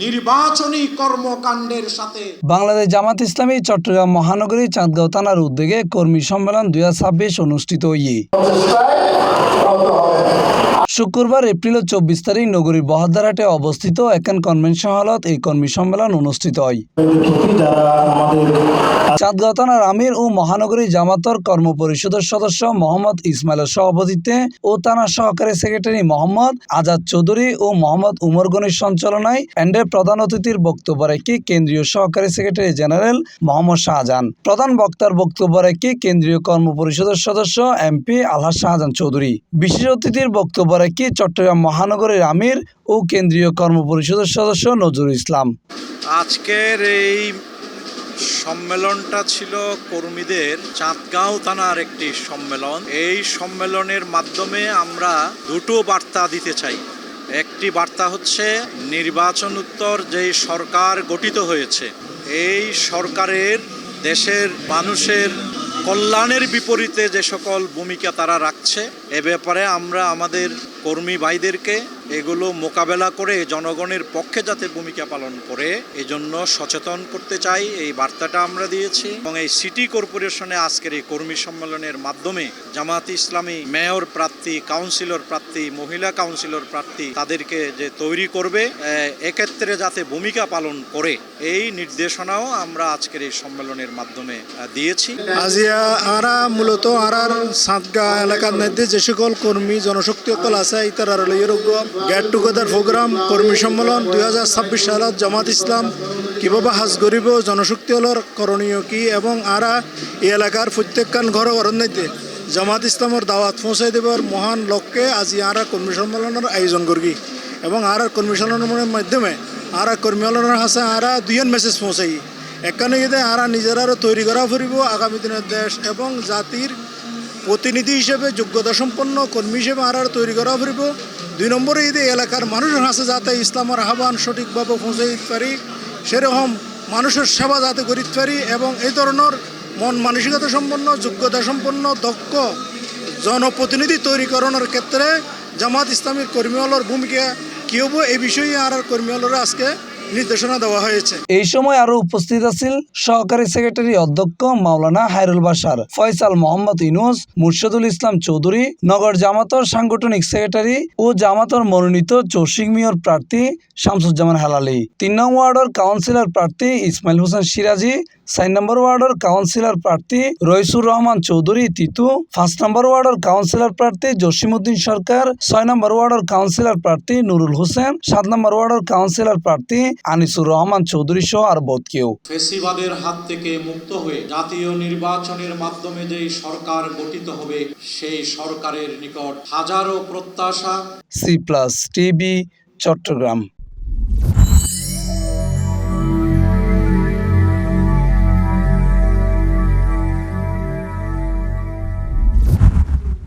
নির্বাচনী কর্মকাণ্ডের সাথে বাংলাদেশ জামাত ইসলামী চট্টগ্রাম মহানগরী চাঁদগাঁও থানার উদ্যোগে কর্মী সম্মেলন 2026 অনুষ্ঠিত হয়ে শুক্রবার এপ্রিল 24 তারিখ নগরীর বহদ্দারহাটে অবস্থিত একান কনভেনশন হলত এই কর্মী সম্মেলন অনুষ্ঠিত হয়। চাঁদগাঁও থানার আমির ও মহানগরী জামাতর কর্ম পরিষদের সদস্য মোহাম্মদ ইসমাইলের সভাপতিত্বে ও থানার সহকারী সেক্রেটারি মোহাম্মদ আজাদ চৌধুরী ও মোহাম্মদ উমর গনির সঞ্চালনায় এন্ডের প্রধান অতিথির বক্তব্য রেখে কেন্দ্রীয় সহকারী সেক্রেটারি জেনারেল মোহাম্মদ শাহজাহান, প্রধান বক্তার বক্তব্য রেখে কেন্দ্রীয় কর্ম পরিষদের সদস্য এমপি আলহাজ শাহজাহান চৌধুরী, বিশেষ অতিথির বক্তব্য রেখে চট্টগ্রাম মহানগরীর আমির ও কেন্দ্রীয় কর্ম পরিষদের সদস্য নজরুল ইসলাম। আজকের এই সম্মেলনটা ছিল কর্মীদের চাঁদগাঁও থানার একটি সম্মেলন। এই সম্মেলনের মাধ্যমে আমরা দুটো বার্তা দিতে চাই। একটি বার্তা হচ্ছে নির্বাচন উত্তর যেই সরকার গঠিত হয়েছে, এই সরকারের দেশের মানুষের কল্যাণের বিপরীতে যে সকল ভূমিকা তারা রাখছে, এ ব্যাপারে আমরা আমাদের কর্মী ভাইদেরকে এগুলো মোকাবেলা করে জনগণের পক্ষে যাতে ভূমিকা পালন করে এজন্য সচেতন করতে চাই। এই বার্তাটা আমরা দিয়েছি এবং এই সিটি কর্পোরেশনে আজকের এই কর্মী সম্মেলনের মাধ্যমে জামাত ইসলামী মেয়র প্রার্থী, কাউন্সিলর প্রার্থী, মহিলা কাউন্সিলর প্রার্থী তাদেরকে যে তৈরি করবে এক্ষেত্রে যাতে ভূমিকা পালন করে এই নির্দেশনাও আমরা আজকের এই সম্মেলনের মাধ্যমে দিয়েছি। আজিয়া আরা মূলত আরার চাঁদগাঁও এলাকার মধ্যে যে সকল কর্মী জনশক্তি সকল আছে ইতার গেট টুগেদার প্রোগ্রাম কর্মী সম্মেলন 2026 সালত জামাত ইসলাম কিভাবে হাজ গরিব জনশক্তি হলর করণীয় কি এবং আরা এই এলাকার প্রত্যেকখান ঘর অরণ্যতে জামাত ইসলামের দাওয়াত পৌঁছাই দেবার মহান লক্ষ্যে আজি আরা কর্মী সম্মেলনের আয়োজন করি এবং আরা কর্মী সম্মেলনের মাধ্যমে আরা কর্মী সম্মেলনের হাসে আরা দুইজন মেসেজ পৌঁছাই। এখানে যদি আরা নিজেরারও তৈরি করা ফুরিব আগামী দিনের দেশ এবং জাতির প্রতিনিধি হিসেবে যোগ্যতা সম্পন্ন কর্মী হিসেবে আর তৈরি করা ফুরিব। 2 নম্বরে যদি এলাকার মানুষের হাসে যাতে ইসলামের আহ্বান সঠিকভাবে পৌঁছে দিতে পারি, সেরকম মানুষের সেবা যাতে করতে পারি এবং এই ধরনের মন মানসিকতা সম্পন্ন যোগ্যতা সম্পন্ন দক্ষ জনপ্রতিনিধি তৈরিকরণের ক্ষেত্রে জামাত ইসলামীর কর্মীহলের ভূমিকা কী হবো এই বিষয়ে আর কর্মীহলরা আজকে নির্দেশনা দেওয়া হয়েছে। এই সময় আরো উপস্থিত আছেন সহকারী সেক্রেটারি অধ্যক্ষ মাওলানা হায়রুল বাশার, ফয়সাল মোহাম্মদ ইউনুস, মুর্শিদুল ইসলাম চৌধুরী, নগর জামাতর সাংগঠনিক সেক্রেটারি ও জামাতর মনোনীত চৌশিক মেয়র প্রার্থী শামসুজ্জামান হেলালি, 3 নং ওয়ার্ডের কাউন্সিলর প্রার্থী ইসমাইল হোসেন সিরাজি, 4 নম্বর ওয়ার্ডের কাউন্সিলর প্রার্থী রইসুর রহমান চৌধুরী তিতু, 5 নম্বর ওয়ার্ডের কাউন্সিলর প্রার্থী জসিমউদ্দিন সরকার, 6 নম্বর ওয়ার্ডের কাউন্সিলর প্রার্থী নুরুল হোসেন, 7 নম্বর ওয়ার্ডের কাউন্সিলর প্রার্থী আনিসুর রহমান চৌধুরী সহ আর বহুত কেউ। ফেসিবাদের হাত থেকে মুক্ত হয়ে জাতীয় নির্বাচনের মাধ্যমে যেই সরকার গঠিত হবে সেই সরকারের নিকট হাজারো প্রত্যাশা। C+ TV, Chittagong.